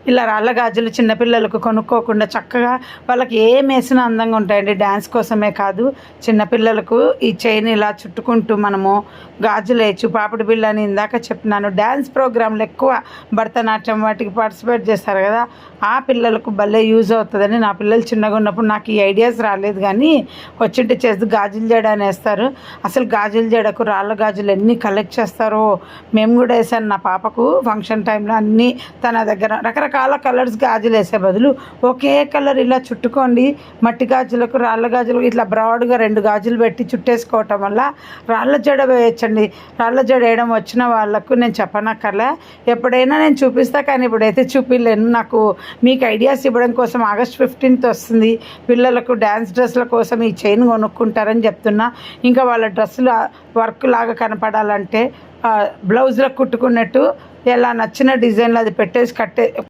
ఇలా రాళ్ళ గాజులు చిన్నపిల్లలకు కొనుక్కోకుండా చక్కగా వాళ్ళకి ఏం వేసినా అందంగా ఉంటాయండి. డ్యాన్స్ కోసమే కాదు, చిన్నపిల్లలకు ఈ చైన్ ఇలా చుట్టుకుంటూ మనము గాజులు వేయచ్చు. పాపిడి బిళ్ళ అని ఇందాక చెప్తున్నాను. డ్యాన్స్ ప్రోగ్రాంలు ఎక్కువ భరతనాట్యం వాటికి పార్టిసిపేట్ చేస్తారు కదా, ఆ పిల్లలకు భలే యూజ్ అవుతుందని. నా పిల్లలు చిన్నగా ఉన్నప్పుడు నాకు ఈ ఐడియాస్ రాలేదు, కానీ వచ్చింటే చేస్తూ గాజులు జడ అని వేస్తారు. అసలు గాజులు జడకు రాళ్ళ గాజులు ఎన్ని కలెక్ట్ చేస్తారో మేము కూడా వేసాను నా పాపకు ఫంక్షన్ టైంలో. అన్నీ తన దగ్గర రకరకాల కలర్స్ గాజులు వేసే బదులు ఒకే కలర్ ఇలా చుట్టుకోండి. మట్టి గాజులకు రాళ్ళ గాజులకు ఇట్లా బ్రాడ్గా 2 గాజులు పెట్టి చుట్టేసుకోవటం వల్ల రాళ్ళ జడ వేయచ్చండి. రాళ్ళ జడ వేయడం వచ్చిన వాళ్ళకు నేను చెప్పనక్కర్లే, ఎప్పుడైనా నేను చూపిస్తా, కానీ ఇప్పుడైతే చూపించలేను. నాకు మీకు ఐడియాస్ ఇవ్వడం కోసం ఆగస్ట్ 15th వస్తుంది. పిల్లలకు డ్యాన్స్ డ్రెస్ల కోసం ఈ చైన్ కొనుక్కుంటారని చెప్తున్నా. ఇంకా వాళ్ళ డ్రెస్సులు వర్క్ లాగా కనపడాలంటే బ్లౌజ్లకు కుట్టుకున్నట్టు ఎలా నచ్చిన డిజైన్లు అది పెట్టేసి